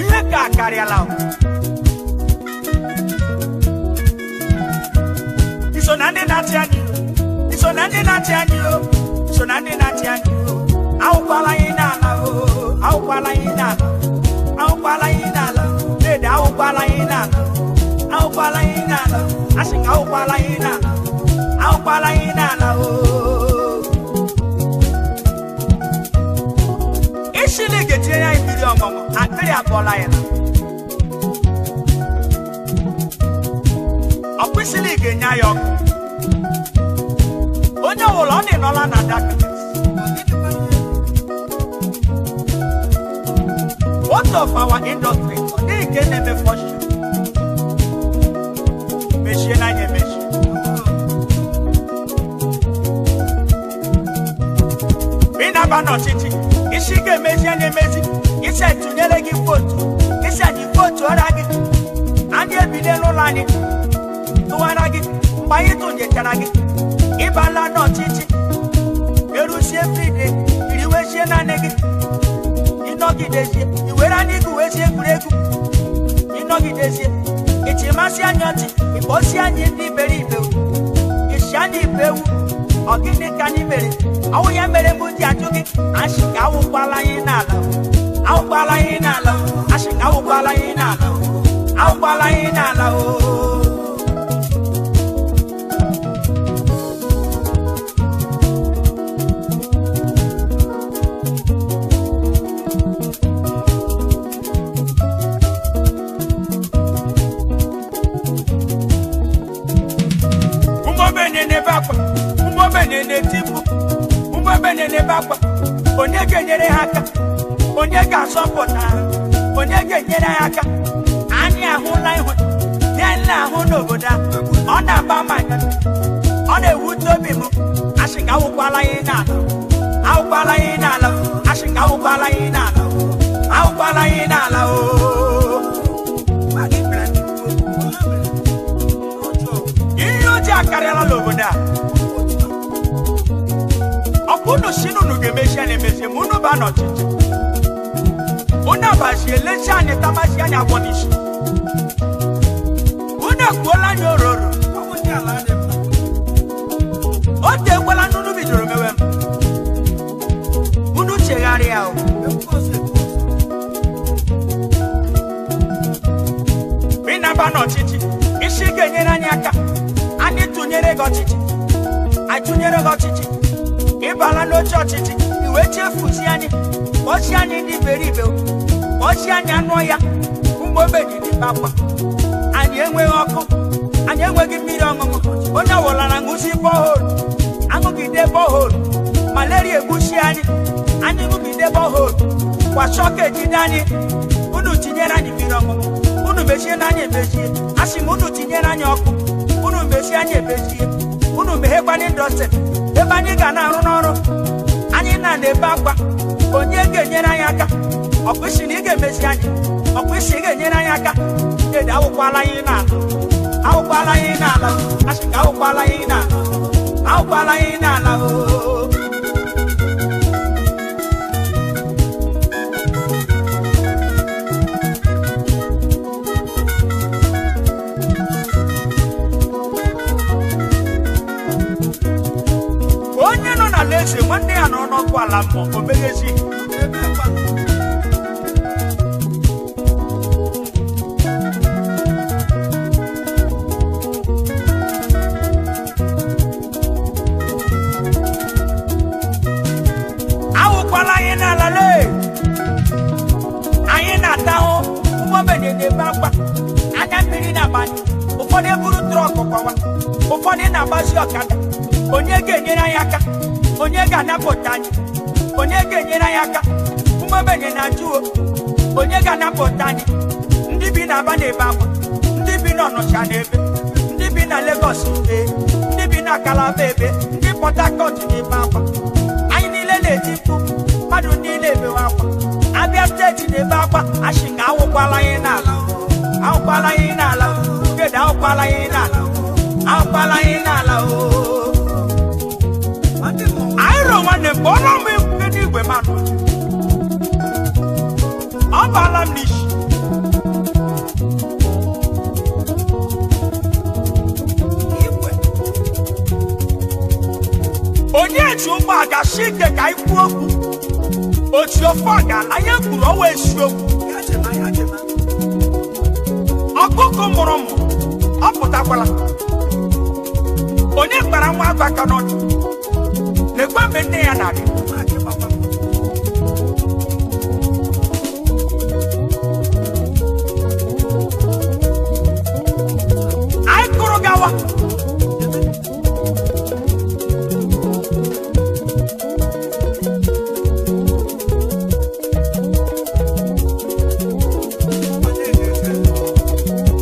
Ihe ka akarịala. Iso na ndị na-achị anyị. Iso na ndị na-achị anyị. Iso na ndị na-achị anyị. Awụkwala anyị n'ala o. Awụkwala anyị n'ala. Awụkwala anyị n'ala. Dede awụkwala anyị n'ala. Awụkwala anyị n'ala. Asị ka awụkwala anyị n'ala. Awụkwala anyị n'ala o. Ishili ga-etinye ya mmiri ọṅụṅụ. Akịrị abụọla ya na. Ọkpụsịlị ga-enye ya ọkụ. Onye ọbụla ọ na-enọla na darkness. What of our industry? They can never function. Machine and machine. We never know it. Is she can machine and machine? He said to never give photo. He said you photo raggy. And you be there no line. To raggy. Buy it on your target. If I learn not it, you will see every day. You will see an egg. You were a nigga, you know, it's a Martian yacht, it was yan in the very bill. It's shiny bill, or guinea canny. Our young man put Yatuki, I should go while I in Allo. Out while I in Allo, I should go while I in Allo. awụkwala anyị n'ala o. Onye ga-enyere ha aka, onye ga-asọpụta, onye ga-enyere ha aka. Anyị ahụla ihu ya nle ahụ n'obodo a, ọ na-aba mmanya, ọ na-ewute obi m. Asị ka awụkwala anyị n'ala, awụkwala anyị n'ala, asị ka awụkwala anyị n'ala, awụkwala anyị n'ala o. Ihe ọjọọ akarịala n'obodo a. Unu si n'unu ga-emesi anyị emesi ma unu baa n'ọchịchị. Unu abazi elezi anyị tamasi anyị agwọ n'isi. Unu ekwuola anyị ororo. O teekwala n'unu bidoro mewe m. Unu chegharịa o. Ị na-aba n'ọchịchị, isi ga-enyere anyị aka. Anyị tụnyere gị ọchịchị. Anyị tụnyere gị ọchịchị. Ịbala n'oche ọchịchị, iwe chefuzi anyị, kpọchi anyị ndị iberibe, kpọchi anyị anụ ya, ụmụ ogbenye dị akwa. Anyị enweghị ọkụ, anyị enweghị mmiri ọṅụṅụ. Onye ọwụlara ṅụzi bọholu, aṅụgide bọholu, malaria egbusi anyị, anyị ṅụgide bọholu, kwa shọka ejide anyị. Unu tinyere anyị mmiri ọṅụṅụ, unu mechie na anyị emechie. Asị m unu tinyere anyị ọkụ, unu mechie anyị emechie. Unu meghekwana indọstrị ebe anyị ga na-arụ n'ọrụ. Anyị na-ebe akwa, onye ga-enyere anyị aka. Ọkpụisi na ị ga-emezi anyị, ọkpụisi ị ga-enyere anyị aka. Ede awụkwala anyị n'ala, awụkwala anyị n'ala, asị ka awụkwala anyị n'ala, awụkwala anyị n'ala o. Eze nwanne ya nọ n'ọkụ ala mmụọ o meghezi awụkwala anyị n'ala lee. Anyị na-ata ahụ ụmụ ogbenye na-ebe akwa, anya mmiri na-agbanye. Ụfọdụ eburu trọkụ kwawa, ụfọdụ na-agbazi ọkada. Onye ga-enyere anyị aka, onye ga-anapụta anyị, onye ga-enyere anyị aka. Ụmụ ogbenye na-ajụ onye ga-anapụta anyị. Ndị bi n'Aba na-ebe akwa, ndị bi n'Ọnịcha na-ebe, ndị bi na Lagos ebe, ndị bi na Calabar ebe, ndị Port Harcourt na-ebe akwa. Anyị niile na-eti mkpu, mmadụ niile ebewe akwa. Abia steeti na-ebe akwa, asị ka awụkwala anyị n'ala, awụkwala anyị n'ala, Gede awụkwala anyị n'ala, awụkwala anyị n'ala o. Aịro nwanne m kpọrọ m ekwuke n'igwe mmadụ. Ọ baala m n'isi. Onye ji ụgbọ agasi ike ka anyị kwuo okwu. Otu ofe ọgala ya kwuru ọwa esiokwu. Ọkụkọ mụrụ mụ, ọ pụtakwala. Onye kpara nwa agụ aka n'ọdụ. Lekwa mgbe nne ya na-adị. Anyị kụrụ gawa.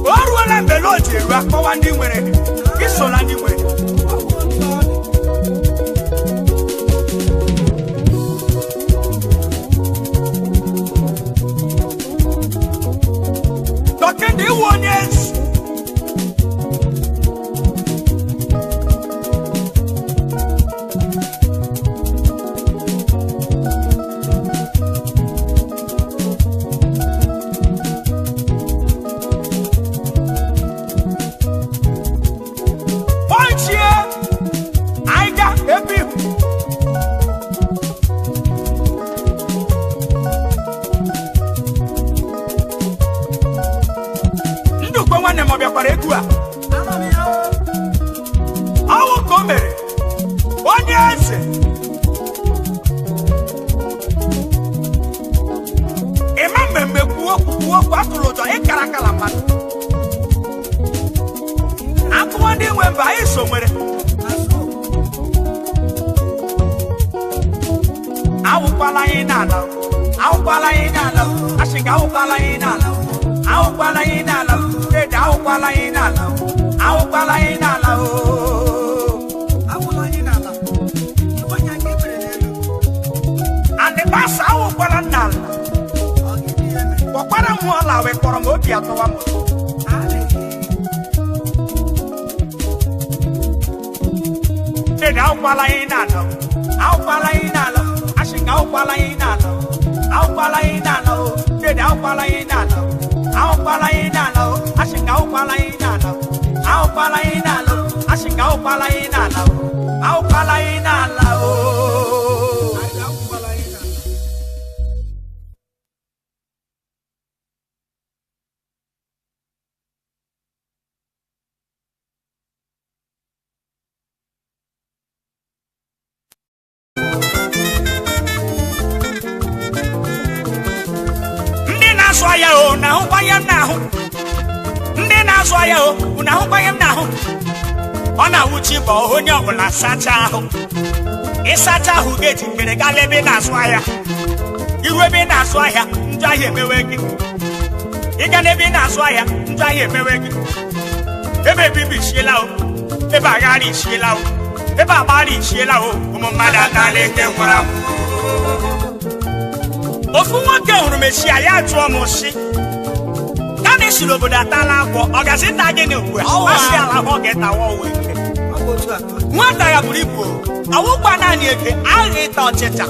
O ruola mgbe o ji eru akpọwa ndị nwere isola ndị nwere. Dọkịta iwu onye ezi. mo bia kwara egu a awu ko mere onye eze ema mmemme kuo atụrụ ụjọ ịkara akala mmadụ akụwa ndị nwe mba iso nwere awụkwala anyị n'ala asịga awụkwala anyị n'ala dede awụkwala anyị n'ala andị basa awụkwala n'ala kpọkwara m ọla wee kpọrọ m obi atọwa m dede awụkwala anyị n'ala asịga awụkwala anyị n'ala dede awụkwala anyị n'ala asịga awụkwala anyị n'ala asịga awụkwala anyị n'ala Ona uchi bo onye ọbụla sacha ahụ ịsacha ahụ ga-eji kere gala ebe na-azụ ahịa iru ebe na-azụ ahịa njọ ahịa emewe gị ịga n'ebe na-azụ ahịa njọ ahịa emewe gị ebe ebibi ishiela o ebe aghara ishiela o ebe agbara ishiela o ụmụ mmadụ atala eke gwara m ofu nwoke hụrụ mechia ya jụọ m si Kani siri obodo atala akwọ ọ gazi nta gịnị ugbu a masị ala ahụ ọ ga-etawa owe ike nwata ya buru ibu awụkwa naanị eke agha ịta ọchịcha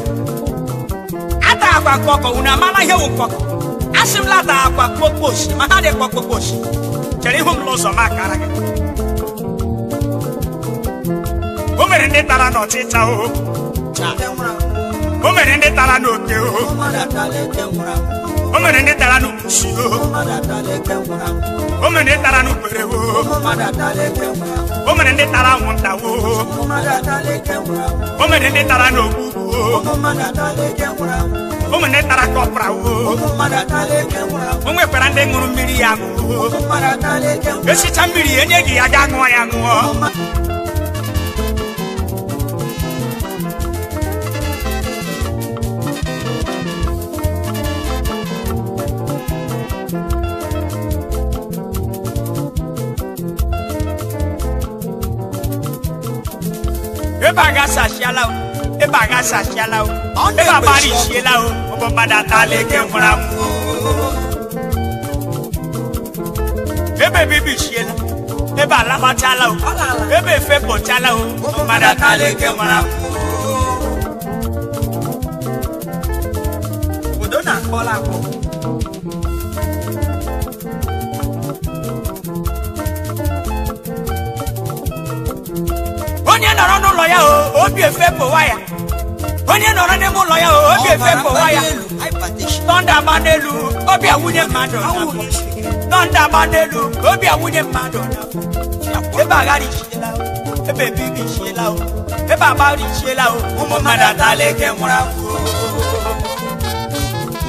ata akwa kọkọ unu amala ihe wụkọkọ asị m lata akwa kpokposhi ma ha dịkwa kpokposhi chere ihu m n'ụzọ m akara gị o mere ndị tara n'ọchịcha o mere ndị tara n'oke o mere ndị tara n'ukwusi o mere ndị tara n'ukpere o mere ndị tara anwụnta o mere ndị tara n'ogbugbu o mere ndị tara kọpra o nwekwara ndị ṅụrụ mmiri ya ṅụọ esicha mmiri enye gị ya ga ṅụọ ya ṅụọ ebe aga sashiala o ebe abari shiela o obo madata leke nwara m ebe bibi shiela ebe alabachala o ebe fepochala o obo madata leke nwara m odo na kola ko onye nọrọ n'ụlọ ya obi efepụwa ya onye nọrọ n'ime ụlọ ya obi efepụwa ya tọnda agba n'elu obi awụnye mmadụ tọnda agba n'elu obi awụnye mmadụ ebe aghara ishiela ebe bibi ishiela ebe agbara ishiela ụmụ mmadụ atala eke nwụrụ anwụ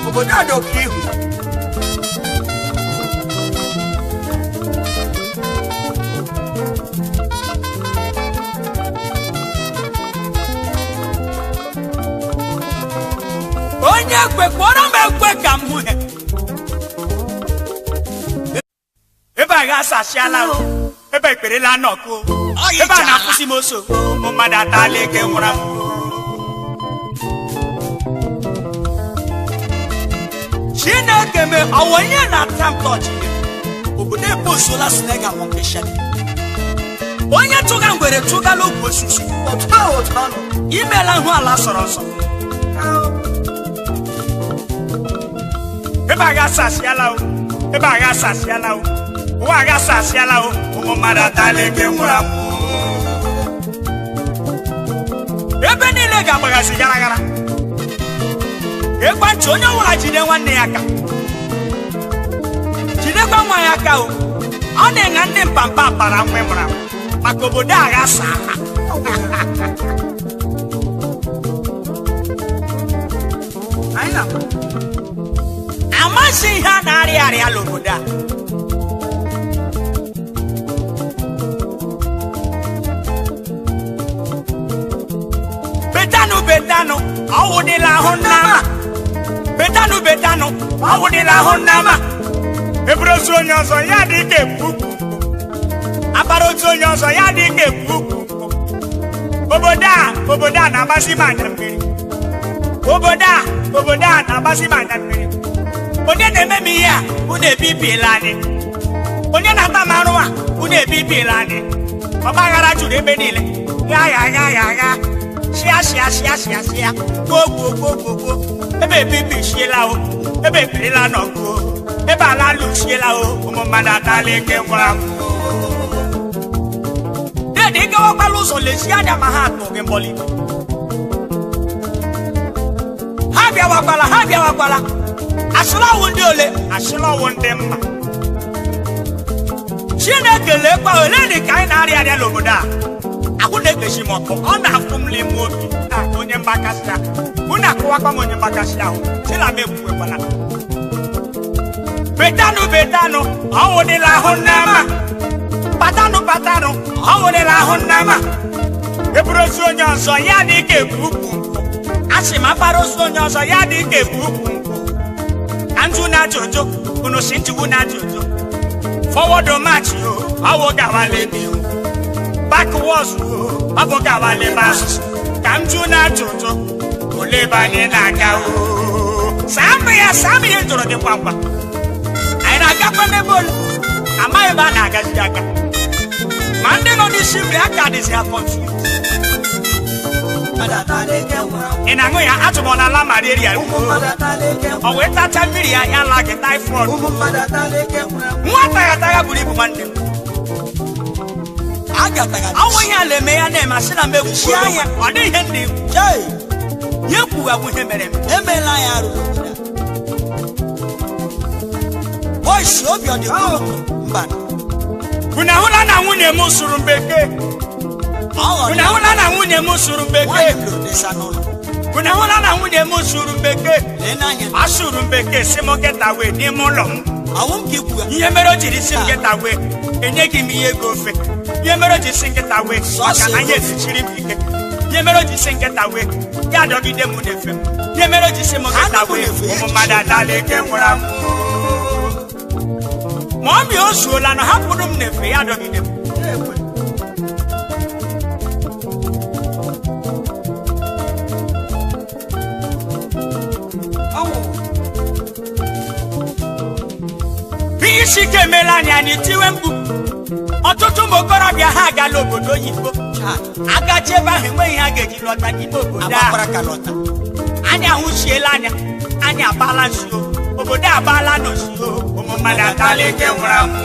obodo a dị oke ihu onye ekwe kpọrọ m ekwe ka m hụ ebe a ga-asashiala o ebe ekperela n'ọkụ ebe a na-akwụsị m oso mmadụ atala eke nwụrụ m Chineke me ọwụ onye na-ata m tọchi obodo ebe osola sinega mọkeshali onye tụga ngwere tụgala ogwu osisi imela hụ ala sọrọ nsọ ebe a ga-asashiala o ebe a ga-asashiala o ụwa a ga-asashiala o ụmụ mmadụ atala eke nwụrụ anwụ ebe niile ga-agbaghazi gara gara ekwentị onye ọbụla jide nwanne ya aka jidekwa nwa ya aka o ọ pampa para mwemra maka obodo agha saa Anyị na amasị ihe a na-arịa l'obodo a betanu ọwụdịla ahụ nnama betanu ọwụdịla ahụ nnama eburu otu onye ọzọ ya dị ka ekwu abara otu onye ọzọ ya dị ka ekwu obodo a na-agbasi m anya mmiri obodo a na-agbasi m anya mmiri onye na-eme m ihe a unu ebibila anyị onye na-ata m arụ a unu ebibila anyị ọgbaghara juru ebe niile ya shia gbogbo ebe ebibishiela o ebe ebirila n'ọgụ ebe ala lụchiela o ụmụ mmadụ atala ike gwara m dedị ịgawakwala ụzọ lezie anya ma ha atụ gị mbọli ha bịawakwala asịlọwụ ndị ole asịlọwụ ndị mma Chineke lekwa ole dị ka anyị na-arịa n'obodo a ahụ na-ekpechi m ọkụ ọ na-afụ m n'ime obi onye mgbakasị ahụ mụ na-akụwakwa m onye mgbakasị ahụ sila m ekwuwekwala betanu ọwụdịla ahụ nnama patanu ọwụdịla ahụ nnama eburu ozu onye ọzọ ya dị ka ekwu ukwu asị m akpara ozu onye ọzọ ya dị ka ekwu ukwu ka njụ na-ajụjụ unu si njụwu na-ajụjụ forward march ọwụ gawale n'ihu backwards ọbụ gawale basu ka njụ na-ajụjụ ole ebe anyị na-aga saa ya jụrụ dị kwamkwa anyị na-agakwa n'ebe olu amaghị ebe a na-agazi aga ma ndị nọ n'isi nri aka dịzi afọ ị na-aṅụ ya atụmọla ala malaria ọ wee tacha mmiri ya ya laa gị typhoid nwata ya buru ibu nwanne ọnwụ ihe a na-eme ya na-eme asị na megwuchie anya ọ dị ihe ndị ya ekwughagwu ihe mere m emeela ya arụ oisi obi ọ dị mba unu ahụla na nwunye m sụrụ mbekee unu ahụla na nwunye m sụrụ mbekee unu ahụla na nwunye m sụrụ mbekee ọ sụrụ mbekee si m geta wee n'ime ụlọ m ihe mere o jiri si m geta wee enyeghị m ihe ego ofe ihe mere o ji si nkịta wee maka na ya esichiri m ike ihe mere o ji si nkịta wee ya adọgide m n'efe m ihe mere o ji si m nkịta wee ụmụ mmadụ adala ike nwụrụ anwụ ma ọ bịa o zuola na hapụrụ m n'efe ya adọgide m ihe isi ike emeela anyị tiwe mkpu ọtụtụ ụmụ okorobịa ha agala obodo oyibo agachi ebe ahụ enweghị ha ga-eji lọta n'ime obodo a anyị ahụchiela anyị abala nso obodo abala n'osio ụmụ mmadụ atala ike nwụrụ anwụ